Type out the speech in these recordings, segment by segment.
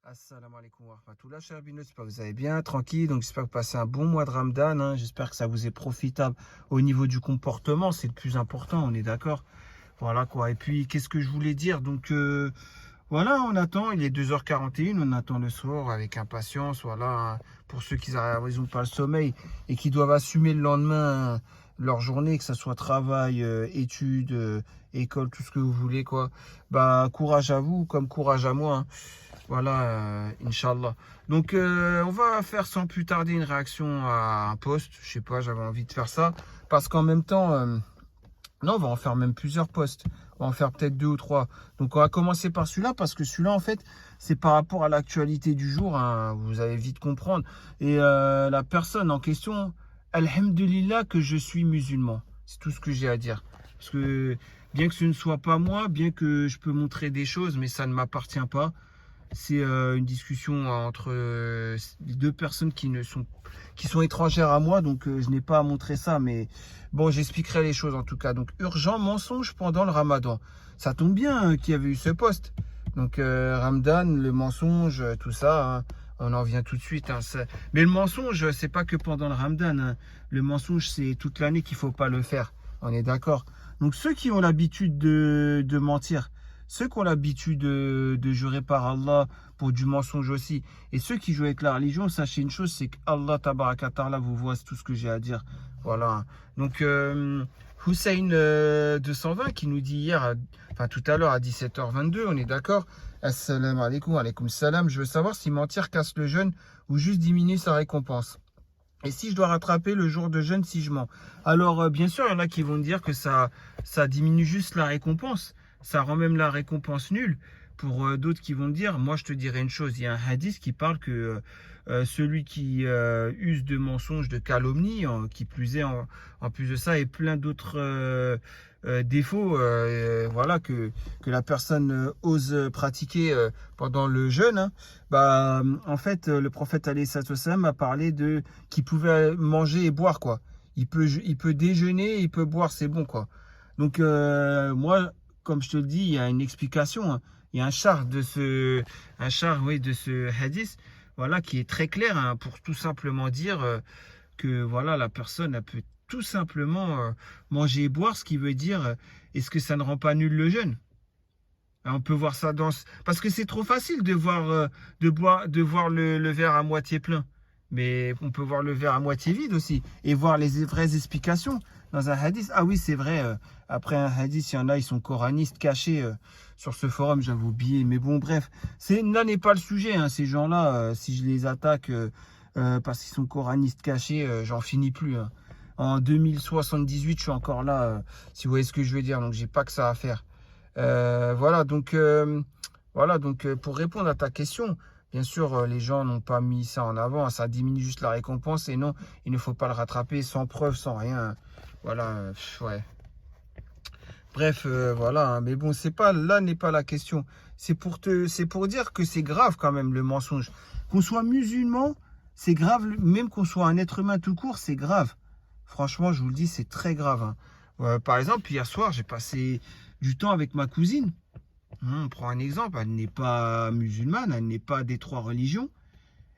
Assalamu alaikum wa rahmatullah, chers abinous, j'espère que vous allez bien, tranquille. Donc j'espère que vous passez un bon mois de Ramadan, hein. J'espère que ça vous est profitable au niveau du comportement, c'est le plus important, on est d'accord. Voilà quoi. Et puis qu'est-ce que je voulais dire? Donc voilà, on attend, il est 2h41, on attend le soir avec impatience. Voilà, hein. Pour ceux qui n'ont pas le sommeil et qui doivent assumer le lendemain leur journée, que ce soit travail, études, école, tout ce que vous voulez quoi. Bah courage à vous comme courage à moi, hein. Voilà, Inch'Allah. Donc, on va faire sans plus tarder une réaction à un post. Je sais pas, j'avais envie de faire ça. Parce qu'en même temps, non, on va en faire même plusieurs posts. On va en faire peut-être 2 ou 3. Donc, on va commencer par celui-là. Parce que celui-là, en fait, c'est par rapport à l'actualité du jour, hein. Vous allez vite comprendre. Et la personne en question, Alhamdulillah que je suis musulman. C'est tout ce que j'ai à dire. Parce que, bien que ce ne soit pas moi, bien que je peux montrer des choses, mais ça ne m'appartient pas. C'est une discussion entre deux personnes qui sont étrangères à moi, donc je n'ai pas à montrer ça, mais bon, j'expliquerai les choses en tout cas. Donc, urgent mensonge pendant le Ramadan. Ça tombe bien qu'il y avait eu ce post. Donc, Ramadan, le mensonge, tout ça, hein, on en vient tout de suite, hein, mais le mensonge, c'est pas que pendant le Ramadan, hein. Le mensonge, c'est toute l'année qu'il faut pas le faire. On est d'accord. Donc, ceux qui ont l'habitude de mentir, ceux qui ont l'habitude de jurer par Allah pour du mensonge aussi, et ceux qui jouent avec la religion, sachez une chose, c'est qu'Allah tabaraka ta'ala vous voit, c'est tout ce que j'ai à dire. Voilà. Donc, Hussein 220 qui nous dit hier, enfin tout à l'heure à 17h22, on est d'accord. Assalamu alaikum, alaikum salam. Je veux savoir si mentir casse le jeûne ou juste diminue sa récompense. Et si je dois rattraper le jour de jeûne si je mens? Alors, bien sûr, il y en a qui vont dire que ça diminue juste la récompense. Ça rend même la récompense nulle. Pour d'autres qui vont dire, moi je te dirais une chose, il y a un hadith qui parle que celui qui use de mensonges, de calomnie, qui plus est, en plus de ça, et plein d'autres défauts, voilà, que la personne ose pratiquer pendant le jeûne, hein. Bah, en fait, le prophète alayhi salatu wassalam a parlé de qu'il pouvait manger et boire, quoi. Il peut déjeuner, il peut boire, c'est bon, quoi. Donc, moi, comme je te le dis, il y a une explication, hein. Il y a oui, de ce hadith, voilà, qui est très clair, hein, pour tout simplement dire que voilà, la personne elle peut tout simplement manger et boire, ce qui veut dire, est-ce que ça ne rend pas nul le jeûne? On peut voir ça parce que c'est trop facile de voir, de voir le verre à moitié plein. Mais on peut voir le verre à moitié vide aussi et voir les vraies explications dans un hadith. Ah oui, c'est vrai. Après un hadith, il y en a, ils sont coranistes cachés sur ce forum, j'avais oublié. Mais bon, bref, là n'est pas le sujet, hein. Ces gens-là, si je les attaque parce qu'ils sont coranistes cachés, j'en finis plus, hein. En 2078, je suis encore là, si vous voyez ce que je veux dire. Donc, j'ai pas que ça à faire. Voilà, donc pour répondre à ta question, bien sûr, les gens n'ont pas mis ça en avant, ça diminue juste la récompense et non, il ne faut pas le rattraper sans preuve, sans rien. Voilà, ouais. Bref, voilà, hein. Mais bon, là n'est pas la question. C'est pour dire que c'est grave quand même le mensonge. Qu'on soit musulman, c'est grave, même qu'on soit un être humain tout court, c'est grave. Franchement, je vous le dis, c'est très grave, hein. Par exemple, hier soir, j'ai passé du temps avec ma cousine. On prend un exemple, elle n'est pas musulmane, elle n'est pas des 3 religions.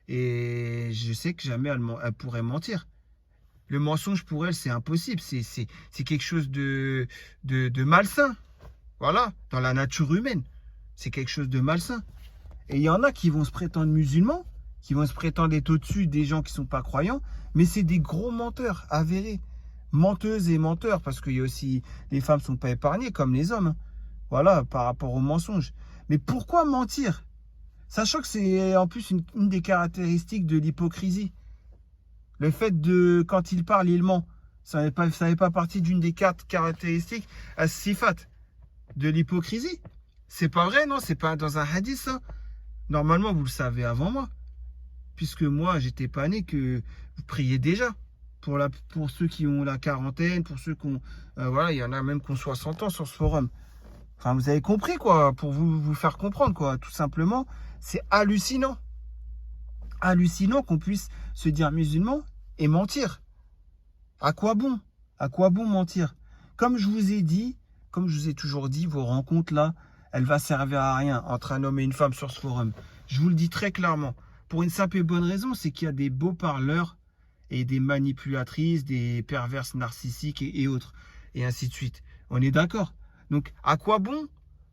Et je sais que jamais elle pourrait mentir. Le mensonge pour elle, c'est impossible. C'est quelque chose de malsain. Voilà, dans la nature humaine. C'est quelque chose de malsain. Et il y en a qui vont se prétendre musulmans, qui vont se prétendre être au-dessus des gens qui ne sont pas croyants, mais c'est des gros menteurs avérés. Menteuses et menteurs, parce qu'il y a aussi, les femmes ne sont pas épargnées comme les hommes, hein. Voilà, par rapport au mensonge. Mais pourquoi mentir? Sachant que c'est en plus une des caractéristiques de l'hypocrisie. Le fait de, quand il parle, il ment. Ça n'est pas partie d'une des 4 caractéristiques à sifat de l'hypocrisie. C'est pas vrai, non? C'est pas dans un hadith, ça? Normalement, vous le savez avant moi. Puisque moi, j'étais pas né que vous priez déjà. Pour ceux qui ont la quarantaine, pour ceux qui ont... voilà, il y en a même qui ont 60 ans sur ce forum. Enfin, vous avez compris, quoi, pour vous faire comprendre, quoi. Tout simplement, c'est hallucinant. Hallucinant qu'on puisse se dire musulman et mentir. À quoi bon? À quoi bon mentir? Comme je vous ai dit, comme je vous ai toujours dit, vos rencontres là, elles vont servir à rien entre un homme et une femme sur ce forum. Je vous le dis très clairement. Pour une simple et bonne raison, c'est qu'il y a des beaux parleurs et des manipulatrices, des perverses narcissiques et autres, et ainsi de suite. On est d'accord? Donc, à quoi bon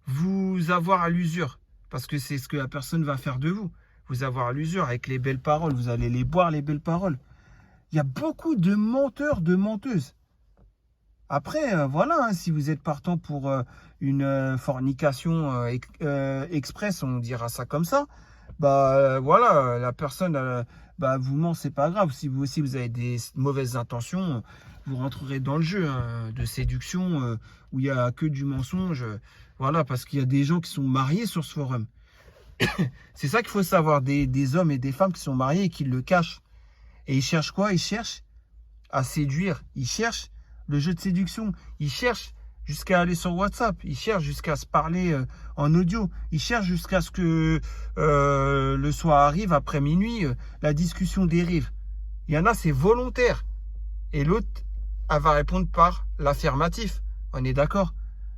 vous avoir à l'usure? Parce que c'est ce que la personne va faire de vous. Vous avoir à l'usure avec les belles paroles. Vous allez les boire, les belles paroles. Il y a beaucoup de menteurs, de menteuses. Après, voilà, hein, si vous êtes partant pour une fornication express, on dira ça comme ça, bah voilà, la personne bah, vous ment, c'est pas grave. Si vous aussi vous avez des mauvaises intentions, vous rentrerez dans le jeu hein, de séduction où il n'y a que du mensonge. Voilà, parce qu'il y a des gens qui sont mariés sur ce forum. C'est ça qu'il faut savoir, des hommes et des femmes qui sont mariés et qui le cachent. Et ils cherchent quoi? Ils cherchent à séduire. Ils cherchent le jeu de séduction. Ils cherchent jusqu'à aller sur WhatsApp. Ils cherchent jusqu'à se parler en audio. Ils cherchent jusqu'à ce que le soir arrive, après minuit, la discussion dérive. Il y en a, c'est volontaire. Et l'autre, elle va répondre par l'affirmatif. On est d'accord?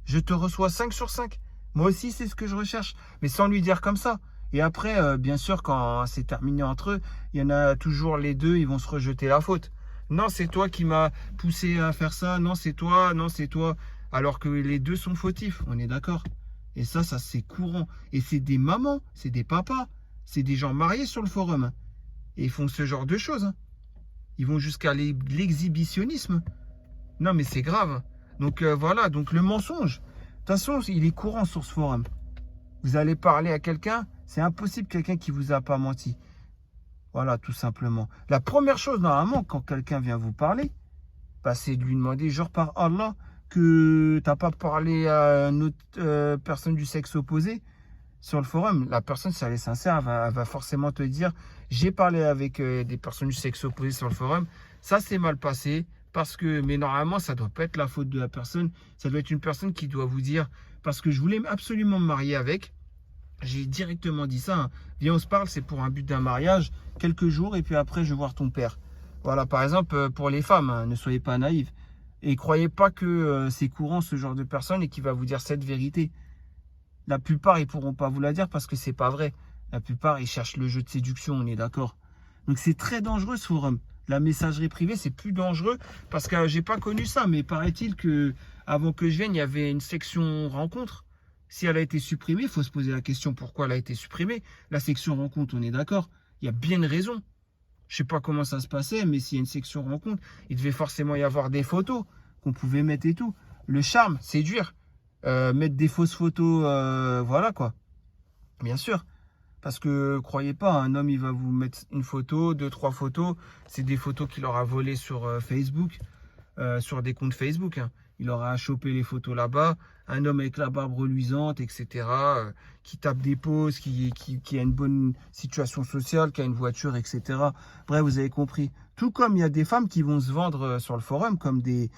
Je te reçois 5 sur 5. Moi aussi, c'est ce que je recherche. Mais sans lui dire comme ça. Et après, bien sûr, quand c'est terminé entre eux, il y en a toujours les deux, ils vont se rejeter la faute. Non, c'est toi qui m'as poussé à faire ça. Non, c'est toi. Non, c'est toi. Alors que les deux sont fautifs. On est d'accord? Et ça c'est courant. Et c'est des mamans, c'est des papas. C'est des gens mariés sur le forum. Et ils font ce genre de choses. Ils vont jusqu'à l'exhibitionnisme. Non, mais c'est grave. Donc voilà, donc le mensonge. De toute façon, il est courant sur ce forum. Vous allez parler à quelqu'un, c'est impossible quelqu'un qui vous a pas menti. Voilà, tout simplement. La première chose, normalement, quand quelqu'un vient vous parler, bah, c'est de lui demander, genre par Allah, que tu n'as pas parlé à une autre personne du sexe opposé sur le forum. La personne, si elle est sincère, elle va forcément te dire, j'ai parlé avec des personnes du sexe opposé sur le forum, ça s'est mal passé, parce que, mais normalement, ça ne doit pas être la faute de la personne, ça doit être une personne qui doit vous dire, parce que je voulais absolument me marier avec, j'ai directement dit ça, hein. Viens, on se parle, c'est pour un but d'un mariage, quelques jours, et puis après, je vais voir ton père. Voilà, par exemple, pour les femmes, hein, ne soyez pas naïfs. Et croyez pas que c'est courant ce genre de personne et qui va vous dire cette vérité. La plupart, ils pourront pas vous la dire parce que c'est pas vrai. La plupart, ils cherchent le jeu de séduction, on est d'accord. Donc c'est très dangereux ce forum. La messagerie privée, c'est plus dangereux parce que j'ai pas connu ça, mais paraît-il que avant que je vienne, il y avait une section rencontre. Si elle a été supprimée, il faut se poser la question pourquoi elle a été supprimée. La section rencontre, on est d'accord. Il y a bien une raison. Je sais pas comment ça se passait, mais s'il y a une section rencontre, il devait forcément y avoir des photos qu'on pouvait mettre et tout. Le charme, séduire. Mettre des fausses photos, voilà quoi. Bien sûr. Parce que, croyez pas, un homme, il va vous mettre une photo, deux, trois photos. C'est des photos qu'il aura volées sur Facebook, sur des comptes Facebook. Hein. Il aura chopé les photos là-bas. Un homme avec la barbe reluisante, etc. Qui tape des poses, qui a une bonne situation sociale, qui a une voiture, etc. Bref, vous avez compris. Tout comme il y a des femmes qui vont se vendre sur le forum comme des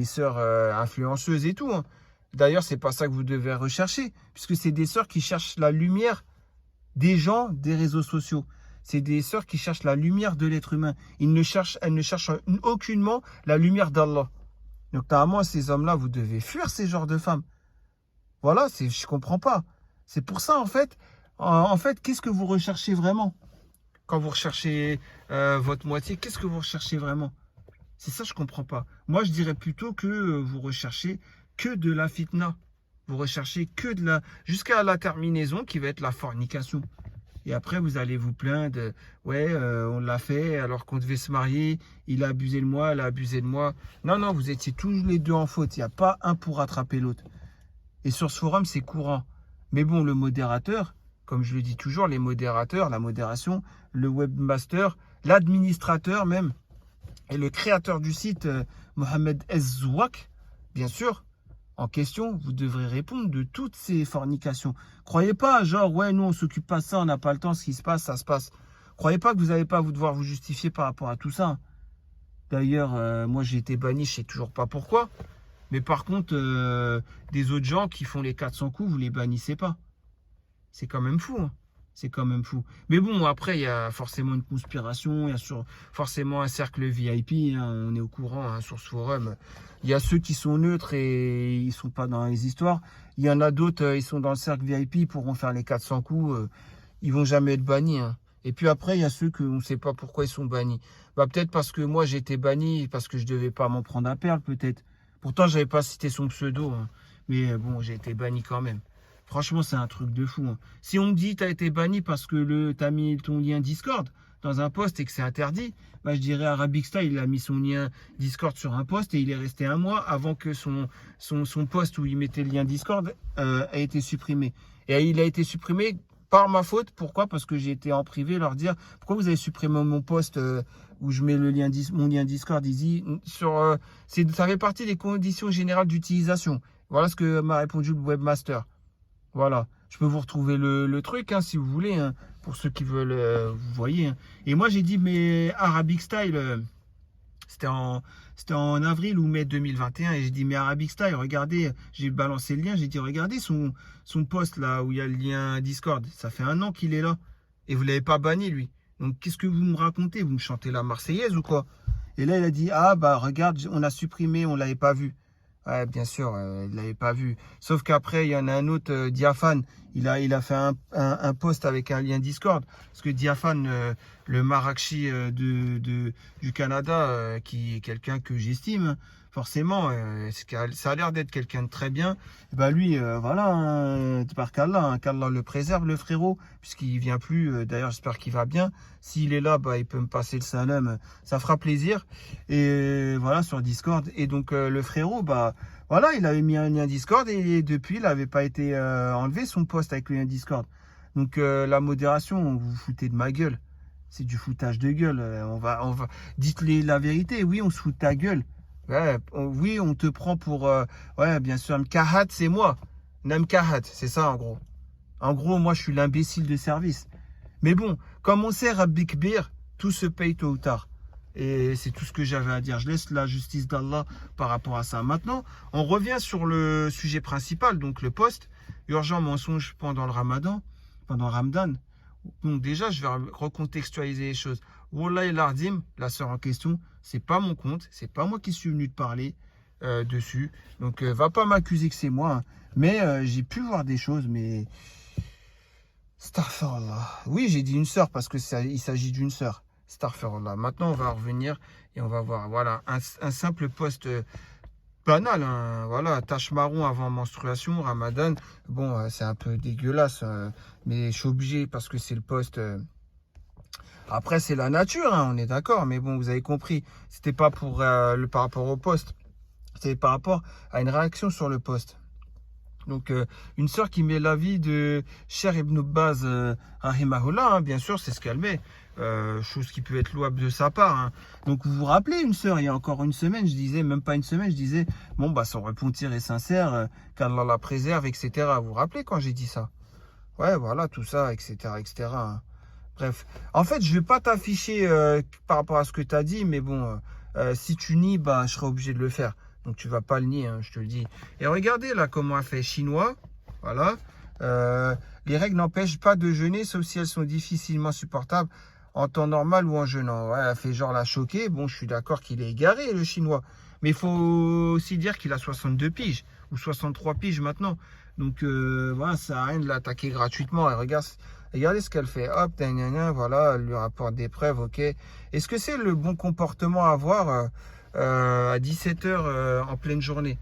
sœurs influenceuses et tout. Hein. D'ailleurs, c'est pas ça que vous devez rechercher, puisque c'est des sœurs qui cherchent la lumière des gens des réseaux sociaux. C'est des sœurs qui cherchent la lumière de l'être humain. Elles ne cherchent aucunement la lumière d'Allah. Donc, normalement, ces hommes-là, vous devez fuir ces genres de femmes. Voilà, je comprends pas. C'est pour ça, en fait, qu'est-ce que vous recherchez vraiment? Quand vous recherchez votre moitié, qu'est-ce que vous recherchez vraiment? C'est ça, je comprends pas. Moi, je dirais plutôt que vous recherchez que de la fitna. Vous recherchez que de la... jusqu'à la terminaison qui va être la fornication. Et après, vous allez vous plaindre. Ouais, on l'a fait alors qu'on devait se marier. Il a abusé de moi, elle a abusé de moi. Non, non, vous étiez tous les deux en faute. Il n'y a pas un pour rattraper l'autre. Et sur ce forum, c'est courant. Mais bon, le modérateur, comme je le dis toujours, les modérateurs, la modération, le webmaster, l'administrateur même, et le créateur du site, Mohamed Ezzouak, bien sûr, en question, vous devrez répondre de toutes ces fornications. Croyez pas, genre, ouais, nous, on s'occupe pas de ça, on n'a pas le temps, ce qui se passe, ça se passe. Croyez pas que vous n'allez pas vous devoir vous justifier par rapport à tout ça. D'ailleurs, moi, j'ai été banni, je sais toujours pas pourquoi. Mais par contre, des autres gens qui font les 400 coups, vous les bannissez pas. C'est quand même fou, hein. C'est quand même fou. Mais bon, après, il y a forcément une conspiration, il y a forcément un cercle VIP, hein, on est au courant hein, sur ce forum. Il y a ceux qui sont neutres et ils ne sont pas dans les histoires. Il y en a d'autres, ils sont dans le cercle VIP, ils pourront faire les 400 coups. ils vont jamais être bannis, hein. Et puis après, il y a ceux qu'on ne sait pas pourquoi ils sont bannis. Bah, peut-être parce que moi, j'ai été banni, parce que je devais pas m'en prendre un perle, peut-être. Pourtant, j'avais pas cité son pseudo, hein. Mais bon, j'ai été banni quand même. Franchement, c'est un truc de fou, hein. Si on me dit tu as été banni parce que tu as mis ton lien Discord dans un post et que c'est interdit, bah, je dirais Arabic Style, il a mis son lien Discord sur un post et il est resté un mois avant que son post où il mettait le lien Discord ait été supprimé. Et il a été supprimé par ma faute. Pourquoi? Parce que j'ai été en privé leur dire pourquoi vous avez supprimé mon post où je mets le lien mon lien Discord easy sur ça fait partie des conditions générales d'utilisation. Voilà ce que m'a répondu le webmaster. Voilà, je peux vous retrouver le truc hein, si vous voulez, hein, pour ceux qui veulent, vous voyez, hein. Et moi j'ai dit mais Arabic Style, c'était en avril ou mai 2021 et j'ai dit mais Arabic Style, regardez, j'ai balancé le lien, j'ai dit regardez son post là où il y a le lien Discord, ça fait 1 an qu'il est là et vous l'avez pas banni lui. Donc qu'est-ce que vous me racontez? Vous me chantez la Marseillaise ou quoi? Et là il a dit ah bah regarde, on a supprimé, on l'avait pas vu. Ouais, bien sûr, il ne l'avait pas vu. Sauf qu'après, il y en a un autre, Diaphane. Il a fait un post avec un lien Discord. Parce que Diaphane, le Marrakchi du Canada, qui est quelqu'un que j'estime, forcément, ça a l'air d'être quelqu'un de très bien. Et bah lui, voilà, hein, par qu'Allah, qu'Allah le préserve, le frérot, puisqu'il vient plus. D'ailleurs, j'espère qu'il va bien. S'il est là, bah, il peut me passer le salam. Ça fera plaisir. Et voilà, sur Discord. Et donc, le frérot, bah, voilà, il avait mis un lien Discord et depuis, il n'avait pas été enlevé son post avec le lien Discord. Donc, la modération, vous vous foutez de ma gueule. C'est du foutage de gueule. Dites-les la vérité. Oui, on se fout de ta gueule. Ouais, oui, on te prend pour... ouais, bien sûr, Mkahat, c'est moi. Mkahat, c'est ça, en gros. En gros, moi, je suis l'imbécile de service. Mais bon, comme on sait, Rabbi Kbir, tout se paye tôt ou tard. Et c'est tout ce que j'avais à dire. Je laisse la justice d'Allah par rapport à ça. Maintenant, on revient sur le sujet principal, donc le post. Urgent mensonge pendant le Ramadan, pendant Ramadan. Donc déjà, je vais recontextualiser les choses. Wallah Lardim, la sœur en question, c'est pas mon compte. C'est pas moi qui suis venu te parler dessus. Donc, va pas m'accuser que c'est moi. Hein. Mais j'ai pu voir des choses, mais... Astaghfirullah. Oui, j'ai dit une sœur parce que il s'agit d'une sœur. Astaghfirullah. Maintenant, on va revenir et on va voir. Voilà, un simple post banal. Hein. Voilà, tache marron avant menstruation, Ramadan. Bon, c'est un peu dégueulasse, mais je suis obligé parce que c'est le post. Après, c'est la nature, hein, on est d'accord. Mais bon, vous avez compris. C'était pas pour par rapport au post. C'était par rapport à une réaction sur le post. Donc, une sœur qui met l'avis de Cher Ibn Baz Rahimahullah, hein, bien sûr, c'est ce qu'elle met. Chose qui peut être louable de sa part. Hein. Donc, vous vous rappelez, une sœur, il y a encore une semaine, je disais, même pas une semaine, je disais, bon, bah, son repentir est sincère, qu'Allah la préserve, etc. Vous vous rappelez quand j'ai dit ça? Ouais, voilà, tout ça, etc., etc. Hein. Bref, en fait, je vais pas t'afficher par rapport à ce que tu as dit, mais bon, si tu nies, bah, je serai obligé de le faire. Donc, tu vas pas le nier, hein, je te le dis. Et regardez là comment elle fait chinois. Voilà. Les règles n'empêchent pas de jeûner, sauf si elles sont difficilement supportables en temps normal ou en jeûnant. Ouais, elle fait genre la choquer. Bon, je suis d'accord qu'il est égaré, le chinois. Mais il faut aussi dire qu'il a 62 piges ou 63 piges maintenant. Donc, voilà, ça n'a rien de l'attaquer gratuitement. Et regardez ce qu'elle fait. Hop, voilà, elle lui rapporte des preuves, ok. Est-ce que c'est le bon comportement à avoir à 17h en pleine journée?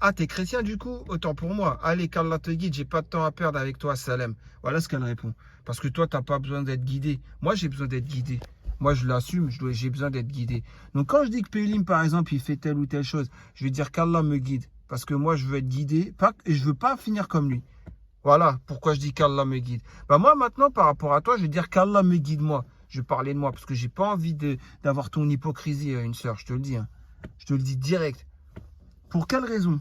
Ah, t'es chrétien du coup? Autant pour moi. Allez, qu'Allah te guide, j'ai pas de temps à perdre avec toi, Salem. Voilà ce qu'elle répond. Parce que toi, t'as pas besoin d'être guidé. Moi, j'ai besoin d'être guidé. Moi, je l'assume, j'ai besoin d'être guidé. Donc, quand je dis que Pélim, par exemple, il fait telle ou telle chose, je vais dire qu'Allah me guide. Parce que moi, je veux être guidé et je veux pas finir comme lui. Voilà pourquoi je dis qu'Allah me guide. Bah moi, maintenant, par rapport à toi, je vais dire qu'Allah me guide moi. Je vais parler de moi parce que j'ai pas envie d'avoir ton hypocrisie, une sœur, je te le dis. Hein. Je te le dis direct. Pour quelle raison?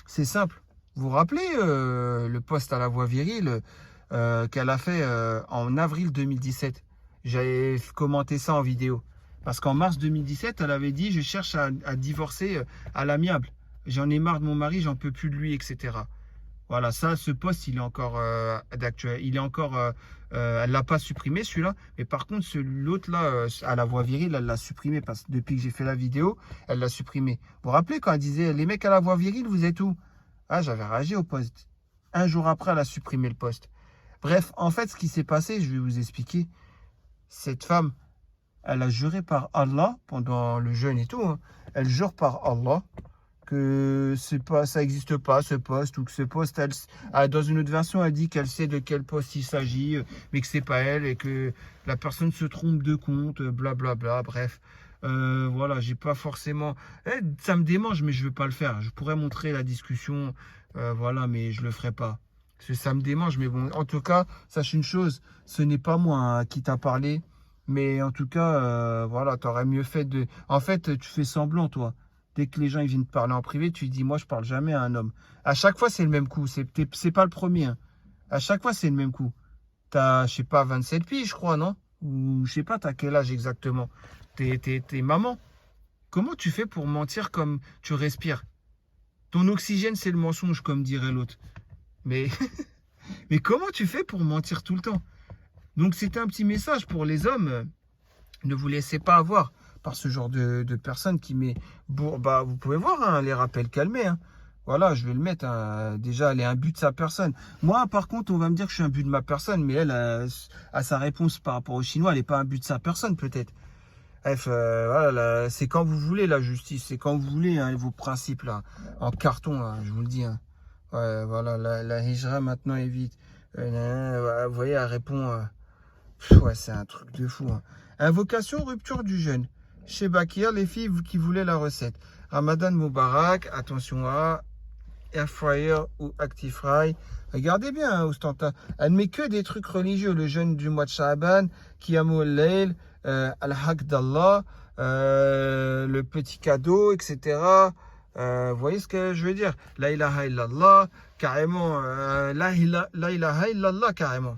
C'est simple. Vous vous rappelez le post à la voix virile qu'elle a fait en avril 2017? J'avais commenté ça en vidéo. Parce qu'en mars 2017, elle avait dit « Je cherche à divorcer à l'amiable. J'en ai marre de mon mari, j'en peux plus de lui, etc. » Voilà, ça, ce post, il est encore d'actuel. Il est encore... elle l'a pas supprimé, celui-là. Mais par contre, l'autre, là, à la voix virile, elle l'a supprimé. Parce que depuis que j'ai fait la vidéo, elle l'a supprimé. Vous vous rappelez quand elle disait « Les mecs à la voix virile, vous êtes où ?» Ah, j'avais réagi au post. Un jour après, elle a supprimé le post. Bref, en fait, ce qui s'est passé, je vais vous expliquer. Cette femme, elle a juré par Allah pendant le jeûne et tout. Hein. Elle jure par Allah que c'est pas, ça n'existe pas ce poste, ou que ce poste, dans une autre version, elle dit qu'elle sait de quel poste il s'agit, mais que c'est pas elle et que la personne se trompe de compte, blablabla. Bref, voilà, j'ai pas forcément. Ça me démange, mais je veux pas le faire. Je pourrais montrer la discussion, voilà, mais je le ferai pas. Parce que ça me démange, mais bon, en tout cas, sache une chose, ce n'est pas moi hein, qui t'a parlé, mais en tout cas, voilà, t'aurais mieux fait de. En fait, tu fais semblant, toi. Dès que les gens ils viennent te parler en privé, tu dis, moi, je parle jamais à un homme. À chaque fois, c'est le même coup. C'est pas le premier. Hein. À chaque fois, c'est le même coup. T'as, je sais pas, 27 piges, je crois, non? Ou je sais pas, t'as quel âge exactement? T'es maman. Comment tu fais pour mentir comme tu respires? Ton oxygène, c'est le mensonge, comme dirait l'autre. Mais, mais comment tu fais pour mentir tout le temps? Donc, c'était un petit message pour les hommes. Ne vous laissez pas avoir par ce genre de personnes qui met. Bah, vous pouvez voir hein, les rappels calmés. Hein. Voilà, je vais le mettre. Hein. Déjà, elle est un but de sa personne. Moi, par contre, on va me dire que je suis un but de ma personne, mais elle, à sa réponse par rapport aux Chinois, elle n'est pas un but de sa personne, peut-être. Bref, voilà, c'est quand vous voulez la justice, c'est quand vous voulez hein, vos principes là, en carton, là, je vous le dis. Hein. Ouais, voilà, la hijra maintenant est vite. Vous voyez, elle répond. Ouais, c'est un truc de fou. Hein. Invocation, rupture du jeûne. Chez Bakir, les filles qui voulaient la recette. Ramadan Moubarak, attention à Air Fryer ou Actifry. Regardez bien, hein, Ostenta. Elle ne met que des trucs religieux. Le jeûne du mois de Sha'ban, Qiyamul Layl, Al-Haq d'Allah, le petit cadeau, etc. Vous voyez ce que je veux dire? La ilaha illallah, carrément. La ilaha illallah, carrément.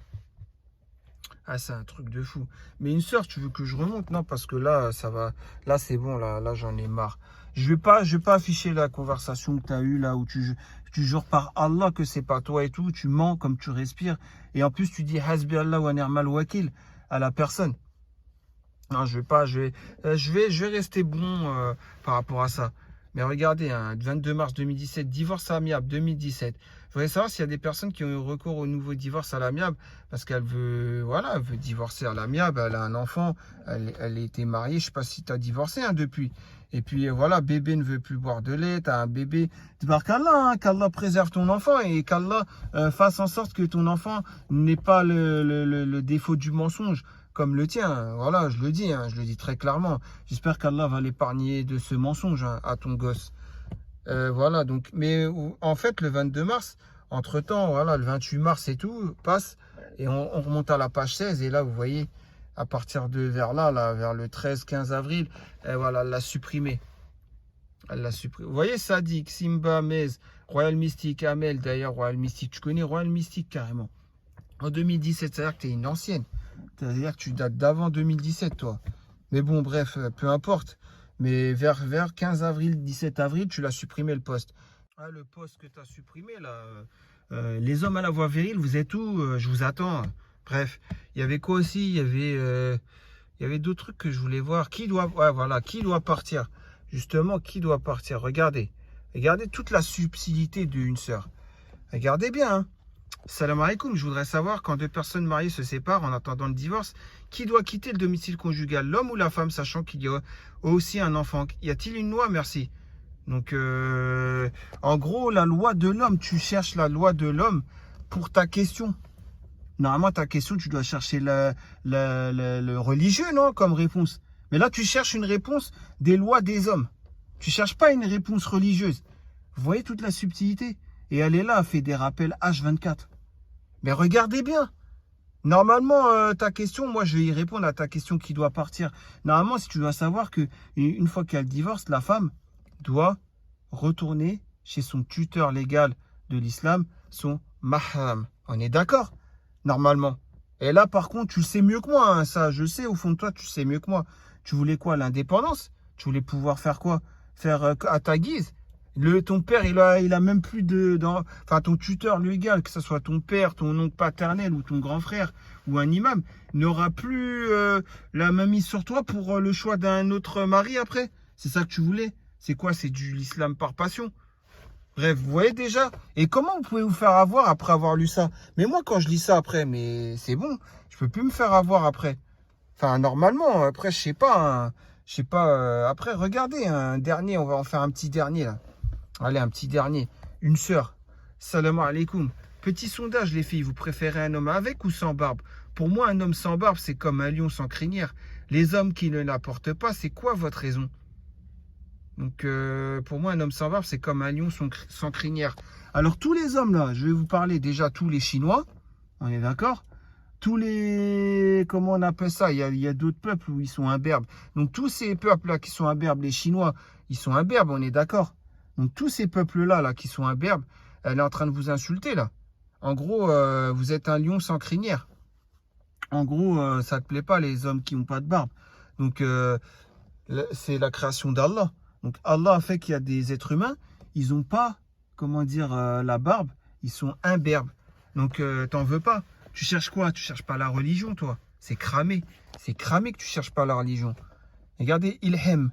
Ah, c'est un truc de fou. Mais une sœur, tu veux que je remonte? Non, parce que là, ça va. Là, c'est bon, là j'en ai marre. Je vais pas afficher la conversation que tu as eue là où tu jures par Allah que c'est pas toi et tout. Tu mens comme tu respires. Et en plus, tu dis Hasbi Allah wa ni'mal wakil à la personne. Non, je vais rester bon par rapport à ça. Mais regardez, hein, 22 mars 2017, divorce amiable 2017. Je voudrais savoir s'il y a des personnes qui ont eu recours au nouveau divorce à l'amiable parce qu'elle veut, voilà, elle veut divorcer à l'amiable. Elle a un enfant, elle était mariée. Je sais pas si tu as divorcé hein, depuis. Et puis voilà, bébé ne veut plus boire de lait. Tu as un bébé. Qu'Allah, hein, qu'Allah préserve ton enfant et qu'Allah fasse en sorte que ton enfant n'ait pas le défaut du mensonge. Comme le tien, voilà, je le dis très clairement. J'espère qu'Allah va l'épargner de ce mensonge hein, à ton gosse. Voilà, donc, mais en fait, le 22 mars, entre-temps, voilà, le 28 mars et tout passe, et on remonte à la page 16, et là, vous voyez, à partir de vers là, vers le 13-15 avril, voilà, elle l'a supprimé. Elle l'a supprimé. Vous voyez, Sadik, Simba, Mez, Royal Mystique, Amel, d'ailleurs, Royal Mystique, tu connais Royal Mystique carrément. En 2017, c'est-à-dire que tu es une ancienne. C'est-à-dire que tu dates d'avant 2017, toi. Mais bon, bref, peu importe. Mais vers 15 avril, 17 avril, tu l'as supprimé le poste. Ah, le poste que tu as supprimé, là. Les hommes à la voix virile, vous êtes où? Je vous attends. Bref, il y avait quoi aussi? Il y avait d'autres trucs que je voulais voir. Ouais, voilà, qui doit partir? Justement, qui doit partir? Regardez. Regardez toute la subtilité d'une sœur. Regardez bien, hein. Salam alaikum, je voudrais savoir, quand deux personnes mariées se séparent en attendant le divorce, qui doit quitter le domicile conjugal, l'homme ou la femme, sachant qu'il y a aussi un enfant? Y a-t-il une loi? Merci. Donc, en gros, la loi de l'homme, tu cherches la loi de l'homme pour ta question. Normalement, ta question, tu dois chercher le religieux, non, comme réponse. Mais là, tu cherches une réponse des lois des hommes. Tu cherches pas une réponse religieuse. Vous voyez toute la subtilité? Et elle est là, elle fait des rappels H24. Mais regardez bien. Normalement, ta question, moi je vais y répondre à ta question qui doit partir. Normalement, si tu dois savoir que une fois qu'elle divorce, la femme doit retourner chez son tuteur légal de l'islam, son mahram. On est d'accord? Normalement. Et là, par contre, tu le sais mieux que moi. Hein, ça, je sais, au fond de toi, tu sais mieux que moi. Tu voulais quoi? L'indépendance? Tu voulais pouvoir faire quoi? Faire à ta guise? Ton père, il a même plus enfin, ton tuteur légal, que ce soit ton père, ton oncle paternel ou ton grand frère ou un imam, n'aura plus la main mise sur toi pour le choix d'un autre mari après. C'est ça que tu voulais? C'est quoi? C'est du l'islam par passion. Bref, vous voyez déjà. Et comment vous pouvez vous faire avoir après avoir lu ça? Mais moi, quand je lis ça après, mais c'est bon. Je peux plus me faire avoir après. Enfin, normalement, après, je sais pas. Je sais pas. Après, regardez, un dernier. On va en faire un petit dernier, là. Allez, un petit dernier. Une sœur. Salam alaikum. Petit sondage, les filles. Vous préférez un homme avec ou sans barbe? Pour moi, un homme sans barbe, c'est comme un lion sans crinière. Les hommes qui ne la portent pas, c'est quoi votre raison? Donc, pour moi, un homme sans barbe, c'est comme un lion sans crinière. Alors, tous les hommes, là, je vais vous parler déjà, tous les Chinois, on est d'accord? Tous les... Comment on appelle ça? Il y a d'autres peuples où ils sont imberbes. Donc, tous ces peuples-là qui sont imberbes, les Chinois, ils sont imberbes, on est d'accord? Donc, tous ces peuples-là là, qui sont imberbes, elle est en train de vous insulter, là. En gros, vous êtes un lion sans crinière. En gros, ça ne te plaît pas, les hommes qui n'ont pas de barbe. Donc, c'est la création d'Allah. Donc Allah a fait qu'il y a des êtres humains, ils n'ont pas, comment dire, la barbe, ils sont imberbes. Donc t'en veux pas. Tu cherches quoi? Tu cherches pas la religion, toi. C'est cramé. C'est cramé que tu cherches pas la religion. Regardez, Ilhem.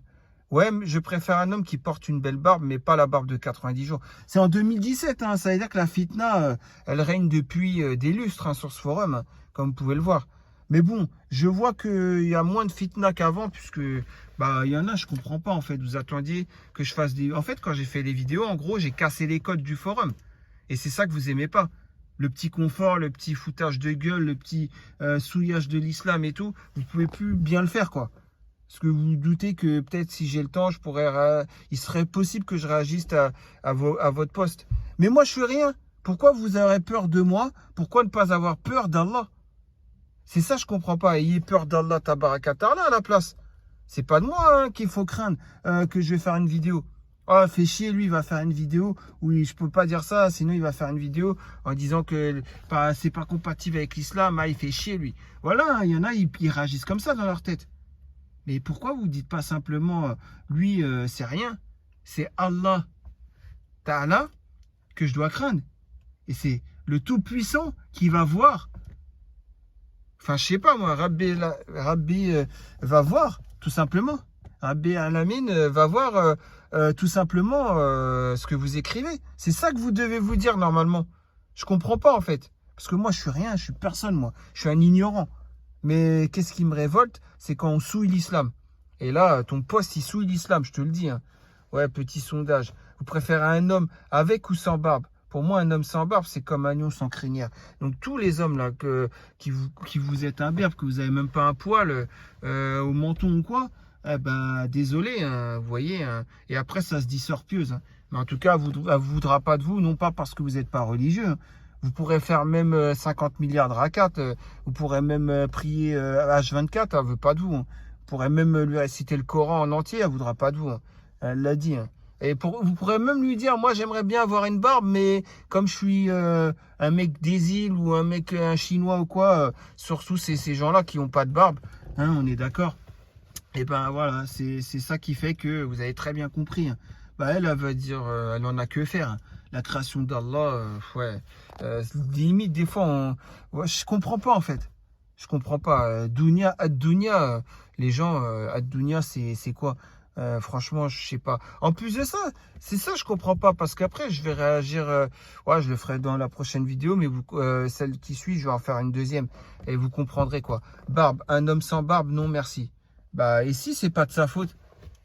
Ouais, je préfère un homme qui porte une belle barbe, mais pas la barbe de 90 jours. C'est en 2017, hein, ça veut dire que la fitna, elle règne depuis des lustres, hein, sur ce forum, hein, comme vous pouvez le voir. Mais bon, je vois qu'il y a moins de fitna qu'avant, puisque bah il y en a, je comprends pas en fait. Vous attendiez que je fasse des... En fait, quand j'ai fait les vidéos, en gros, j'ai cassé les codes du forum. Et c'est ça que vous aimez pas. Le petit confort, le petit foutage de gueule, le petit souillage de l'islam et tout, vous pouvez plus bien le faire, quoi. Parce que vous vous doutez que peut-être si j'ai le temps, je pourrais, il serait possible que je réagisse à votre poste. Mais moi, je suis rien. Pourquoi vous aurez peur de moi? Pourquoi ne pas avoir peur d'Allah? C'est ça, je comprends pas. Ayez peur d'Allah tabarakatala à la place. C'est pas de moi, hein, qu'il faut craindre que je vais faire une vidéo. Ah, fait chier, lui, il va faire une vidéo. Oui, je peux pas dire ça, sinon il va faire une vidéo en disant que c'est pas compatible avec l'islam. Ah, il fait chier, lui. Voilà, il y en a, ils réagissent comme ça dans leur tête. Mais pourquoi vous dites pas simplement, lui, c'est rien. C'est Allah Ta'ala que je dois craindre. Et c'est le Tout-Puissant qui va voir. Enfin, je sais pas, moi, Rabbi va voir, tout simplement. Rabbi Alamin va voir tout simplement ce que vous écrivez. C'est ça que vous devez vous dire, normalement. Je comprends pas, en fait. Parce que moi, je suis rien, je suis personne, moi. Je suis un ignorant. Mais qu'est-ce qui me révolte? C'est quand on souille l'islam. Et là, ton poste, il souille l'islam, je te le dis. Hein. Ouais, petit sondage. Vous préférez un homme avec ou sans barbe? Pour moi, un homme sans barbe, c'est comme un lion sans crinière. Donc, tous les hommes là qui vous êtes imberbes, que vous n'avez même pas un poil au menton ou quoi, eh ben, désolé, hein, vous voyez. Hein. Et après, ça se dit sœur pieuse. Hein. Mais en tout cas, elle ne voudra pas de vous, non pas parce que vous n'êtes pas religieux. Hein. Vous pourrez faire même 50 milliards de rakats. Vous pourrez même prier H24, elle ne veut pas de vous. Hein. Vous pourrez même lui réciter le Coran en entier, elle ne voudra pas de vous. Hein. Elle l'a dit. Hein. Et vous pourrez même lui dire, moi j'aimerais bien avoir une barbe, mais comme je suis un mec des îles ou un chinois ou quoi, surtout ces gens-là qui n'ont pas de barbe, hein, on est d'accord. Et ben voilà, c'est ça qui fait que vous avez très bien compris. Hein. Bah, elle va dire, elle en a que faire. Hein. La création d'Allah, ouais. Limite, des fois, ouais, je comprends pas en fait. Je comprends pas. Dunya, ad-dunya, les gens, ad-dunya, c'est quoi? Franchement, je sais pas. En plus de ça, c'est ça, je comprends pas. Parce qu'après, je vais réagir. Ouais, je le ferai dans la prochaine vidéo, mais celle qui suit, je vais en faire une deuxième. Et vous comprendrez quoi. Barbe, un homme sans barbe, non merci. Bah, et si c'est pas de sa faute?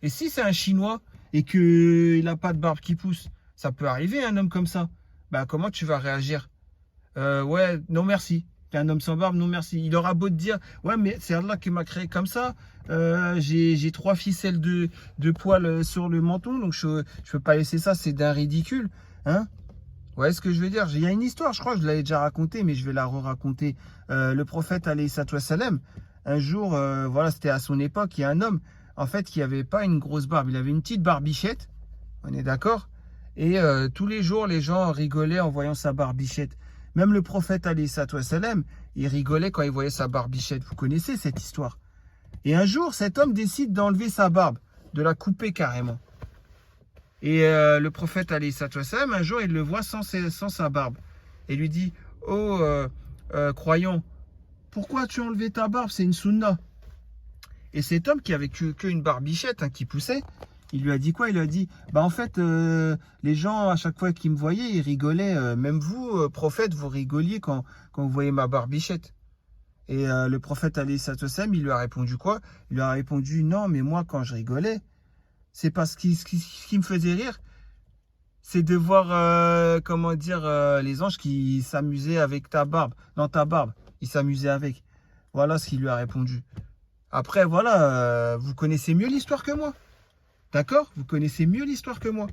Et si c'est un Chinois et qu'il n'a pas de barbe qui pousse? Ça peut arriver, un homme comme ça. Bah, comment tu vas réagir? Ouais, non merci. T'es un homme sans barbe, non merci. Il aura beau te dire, ouais, mais c'est Allah qui m'a créé comme ça. J'ai 3 ficelles de poils sur le menton, donc je peux pas laisser ça, c'est d'un ridicule. Hein? Ouais, ce que je veux dire, il y a une histoire, je crois que je l'avais déjà racontée, mais je vais la re-raconter. Le prophète, alayhi salam, un jour, voilà, c'était à son époque, il y a un homme, en fait, qui avait pas une grosse barbe, il avait une petite barbichette, on est d'accord? Et tous les jours, les gens rigolaient en voyant sa barbichette. Même le prophète, alayhi salam, il rigolait quand il voyait sa barbichette. Vous connaissez cette histoire. Et un jour, cet homme décide d'enlever sa barbe, de la couper carrément. Et le prophète, alayhi salam, un jour, il le voit sans sa barbe. Et lui dit, oh, croyant, pourquoi tu as enlevé ta barbe? C'est une sunna. Et cet homme qui avait qu'une barbichette, hein, qui poussait, Il lui a dit quoi? Il lui a dit, bah en fait, les gens, à chaque fois qu'ils me voyaient, ils rigolaient. Même vous, prophète, vous rigoliez quand vous voyez ma barbichette. Et le prophète alayhi salatu wassalam, il lui a répondu quoi? Il lui a répondu, non, mais moi, quand je rigolais, c'est parce que ce qui me faisait rire, c'est de voir, comment dire, les anges qui s'amusaient avec ta barbe, dans ta barbe. Ils s'amusaient avec. Voilà ce qu'il lui a répondu. Après, voilà, vous connaissez mieux l'histoire que moi. D'accord? Vous connaissez mieux l'histoire que moi.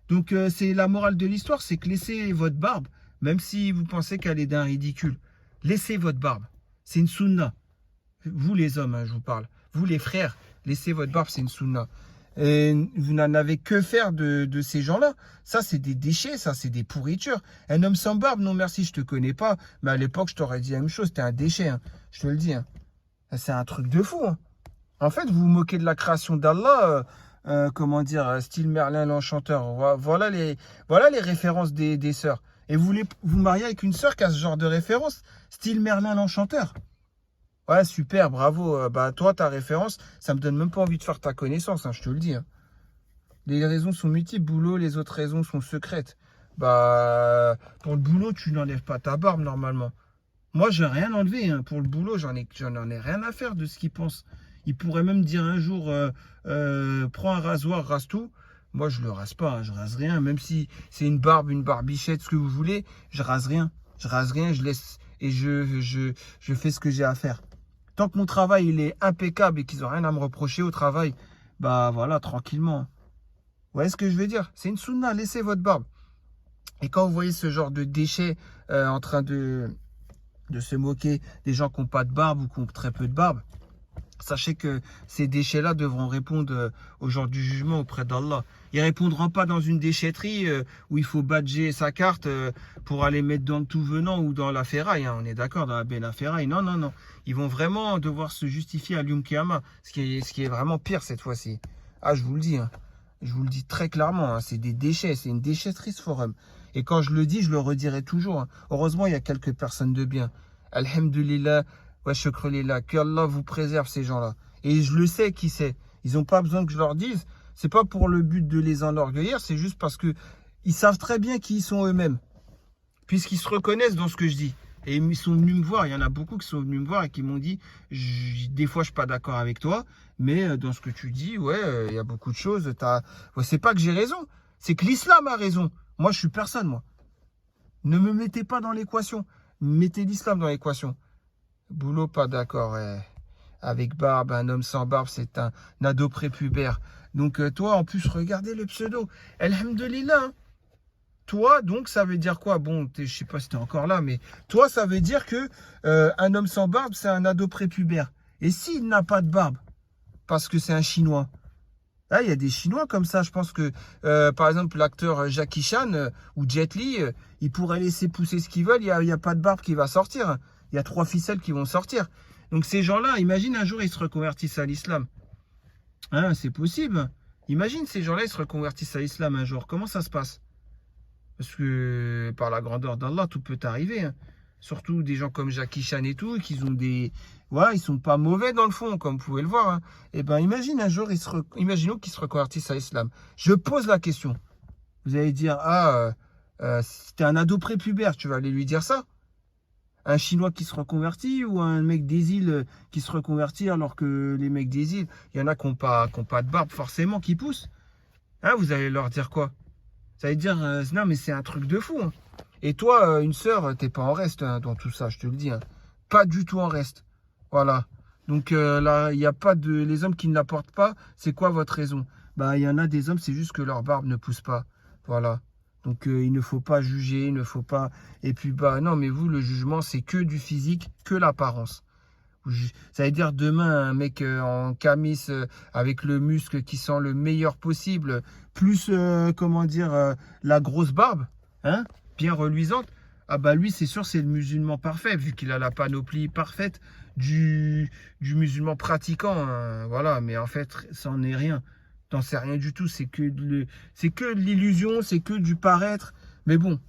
Donc, c'est la morale de l'histoire, c'est que laissez votre barbe, même si vous pensez qu'elle est d'un ridicule. Laissez votre barbe. C'est une sunna. Vous les hommes, hein, je vous parle. Vous les frères, laissez votre barbe, c'est une sunna. Et vous n'en avez que faire de ces gens-là. Ça, c'est des déchets, ça, c'est des pourritures. Un homme sans barbe, non merci, je te connais pas. Mais à l'époque, je t'aurais dit la même chose, t'es un déchet, hein. Je te le dis. Hein. C'est un truc de fou. Hein. En fait, vous vous moquez de la création d'Allah, comment dire, style Merlin l'Enchanteur. Voilà les références des sœurs. Et vous voulez vous marier avec une sœur qui a ce genre de référence, style Merlin l'Enchanteur. Ouais, super, bravo. Bah, toi, ta référence, ça me donne même pas envie de faire ta connaissance, hein, je te le dis. Hein. Les raisons sont multiples, boulot, les autres raisons sont secrètes. Bah, pour le boulot, tu n'enlèves pas ta barbe normalement. Moi, j'ai rien enlevé. Hein. Pour le boulot, j'en ai rien à faire de ce qu'ils pensent. Ils pourraient même dire un jour, prends un rasoir, rase tout. Moi, je le rase pas, hein, je rase rien. Même si c'est une barbe, une barbichette, ce que vous voulez, je rase rien. Je rase rien, je laisse et je fais ce que j'ai à faire. Tant que mon travail il est impeccable et qu'ils n'ont rien à me reprocher au travail, bah voilà, tranquillement. Vous voyez ce que je veux dire? C'est une sunna, laissez votre barbe. Et quand vous voyez ce genre de déchets en train de se moquer des gens qui n'ont pas de barbe ou qui ont très peu de barbe, sachez que ces déchets-là devront répondre au jour du jugement auprès d'Allah. Ils ne répondront pas dans une déchetterie où il faut badger sa carte pour aller mettre dans le tout venant ou dans la ferraille. Hein. On est d'accord, dans la belle ferraille. Non, non, non. Ils vont vraiment devoir se justifier à l'Yom Kiyama, ce qui est vraiment pire cette fois-ci. Ah, je vous le dis. Hein. Je vous le dis très clairement. Hein. C'est des déchets. C'est une déchetterie ce forum. Et quand je le dis, je le redirai toujours. Hein. Heureusement, il y a quelques personnes de bien. Alhamdulillah. Ouais, shukrillah, que Allah vous préserve ces gens-là. Et je le sais qui c'est. Ils n'ont pas besoin que je leur dise. C'est pas pour le but de les enorgueillir, c'est juste parce que ils savent très bien qui ils sont eux-mêmes. Puisqu'ils se reconnaissent dans ce que je dis. Et ils sont venus me voir. Il y en a beaucoup qui sont venus me voir et qui m'ont dit, des fois je suis pas d'accord avec toi, mais dans ce que tu dis, ouais, il y a beaucoup de choses. Ouais, c'est pas que j'ai raison, c'est que l'islam a raison. Moi, je suis personne, moi. Ne me mettez pas dans l'équation. Mettez l'islam dans l'équation. Boulot, pas d'accord. Avec barbe, un homme sans barbe, c'est un ado prépubère. Donc toi, en plus, regardez le pseudo. Alhamdulillah. Hein. Toi, donc, ça veut dire quoi? Bon, je sais pas si t'es encore là, mais toi, ça veut dire que un homme sans barbe, c'est un ado prépubère. Et s'il n'a pas de barbe, parce que c'est un Chinois. Là, il y a des Chinois comme ça. Je pense que, par exemple, l'acteur Jackie Chan ou Jet Li, ils pourraient laisser pousser ce qu'ils veulent. Il n'y a pas de barbe qui va sortir. Il y a 3 ficelles qui vont sortir. Donc ces gens-là, imagine un jour, ils se reconvertissent à l'islam. Hein, c'est possible. Imagine ces gens-là, ils se reconvertissent à l'islam un jour. Comment ça se passe? Parce que par la grandeur d'Allah, tout peut arriver. Hein. Surtout des gens comme Jackie Chan et tout, qui ont des... Voilà, ils sont pas mauvais dans le fond, comme vous pouvez le voir. Hein. Et ben, imagine un jour, imaginons qu'ils se reconvertissent à l'islam. Je pose la question. Vous allez dire, si t'es un ado prépubère, tu vas aller lui dire ça? Un Chinois qui se reconvertit ou un mec des îles qui se reconvertit alors que les mecs des îles, il y en a qui n'ont pas de barbe forcément qui poussent. Hein, vous allez leur dire quoi? Vous allez dire, non mais c'est un truc de fou. Hein. Et toi, une sœur, t'es pas en reste hein, dans tout ça, je te le dis. Hein. Pas du tout en reste. Voilà. Donc là, il n'y a pas de... Les hommes qui ne la portent pas, c'est quoi votre raison? Bah, il y en a des hommes, c'est juste que leur barbe ne pousse pas. Voilà. Donc, il ne faut pas juger, il ne faut pas... Et puis, bah, non, mais vous, le jugement, c'est que du physique, que l'apparence. Ça veut dire demain, un mec en camis avec le muscle qui sent le meilleur possible, plus, comment dire, la grosse barbe, hein, bien reluisante. Ah bah lui, c'est sûr, c'est le musulman parfait, vu qu'il a la panoplie parfaite du musulman pratiquant. Hein, voilà, mais en fait, ça n'en est rien. T'en sais rien du tout, c'est que de l'illusion, c'est que du paraître. Mais bon,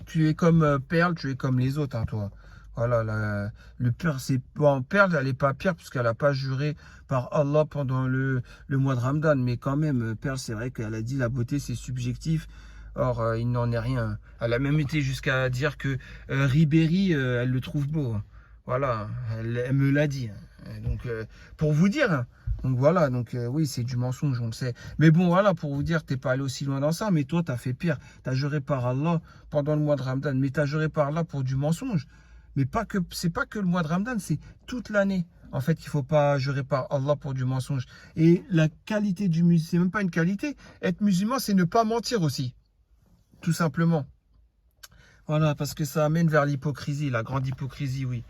tu es comme Perle, tu es comme les autres, hein, toi. Voilà, le pire, c'est bon, perdre, elle n'est pas pire parce qu'elle n'a pas juré par Allah pendant le mois de Ramadan. Mais quand même, Perle, c'est vrai qu'elle a dit la beauté, c'est subjectif. Or, il n'en est rien. Elle a même été jusqu'à dire que Ribéry, elle le trouve beau, hein. Voilà, elle me l'a dit, hein. Donc, pour vous dire, hein. Donc voilà, donc oui, c'est du mensonge, on le sait. Mais bon, voilà, pour vous dire, t'es pas allé aussi loin dans ça, mais toi, t'as fait pire. T'as juré par Allah pendant le mois de Ramadan, mais t'as juré par Allah pour du mensonge. Mais pas que, c'est pas que le mois de Ramadan, c'est toute l'année. En fait, il faut pas jurer par Allah pour du mensonge. Et la qualité du musulman, c'est même pas une qualité. Être musulman, c'est ne pas mentir aussi, tout simplement. Voilà, parce que ça amène vers l'hypocrisie, la grande hypocrisie, oui.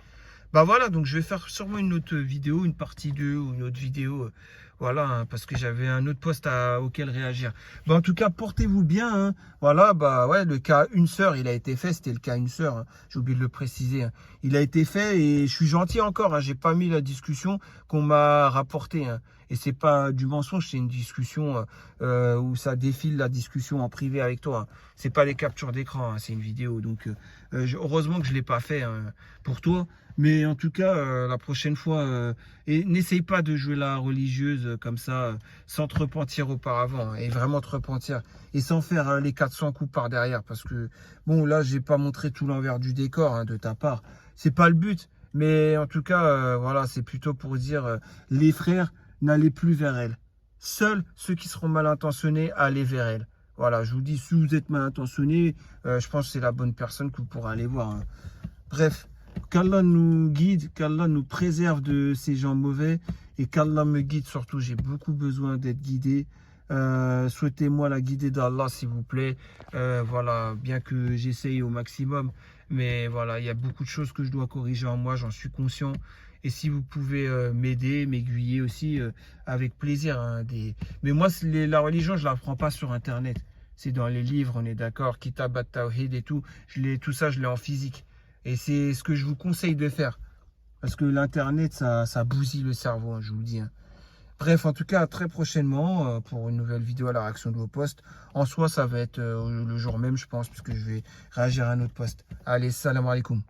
Bah voilà, donc je vais faire sûrement une autre vidéo, une partie 2 ou une autre vidéo. Voilà, hein, parce que j'avais un autre post auquel réagir. Bah en tout cas, portez-vous bien, hein. Voilà, bah ouais, le cas une sœur, il a été fait. C'était le cas une sœur, hein. J'ai oublié de le préciser, hein. Il a été fait et je suis gentil encore, hein. J'ai pas mis la discussion qu'on m'a rapportée, hein. Et c'est pas du mensonge, c'est une discussion où ça défile la discussion en privé avec toi, hein. C'est pas les captures d'écran, hein, c'est une vidéo. Donc heureusement que je l'ai pas fait, hein, pour toi. Mais en tout cas, la prochaine fois, et n'essaye pas de jouer la religieuse comme ça, sans te repentir auparavant, hein, et vraiment te repentir, et sans faire les 400 coups par derrière, parce que, bon, là, j'ai pas montré tout l'envers du décor, hein, de ta part. C'est pas le but, mais en tout cas, voilà, c'est plutôt pour dire, les frères, n'allez plus vers elle. Seuls ceux qui seront mal intentionnés, allez vers elle. Voilà, je vous dis, si vous êtes mal intentionné, je pense que c'est la bonne personne que vous pourrez aller voir, hein. Bref, qu'Allah nous guide, qu'Allah nous préserve de ces gens mauvais et qu'Allah me guide surtout. J'ai beaucoup besoin d'être guidé. Souhaitez-moi la guidée d'Allah, s'il vous plaît. Voilà, bien que j'essaye au maximum, mais voilà, il y a beaucoup de choses que je dois corriger en moi, j'en suis conscient. Et si vous pouvez m'aider, m'aiguiller aussi, avec plaisir, hein, mais moi, la religion, je ne l'apprends pas sur Internet. C'est dans les livres, on est d'accord, Kitab at-Tawhid et tout. Tout ça, je l'ai en physique. Et c'est ce que je vous conseille de faire. Parce que l'Internet, ça bousille le cerveau, hein, je vous le dis, hein. Bref, en tout cas, très prochainement, pour une nouvelle vidéo à la réaction de vos posts. En soi, ça va être le jour même, je pense, puisque je vais réagir à un autre post. Allez, salam alaikum.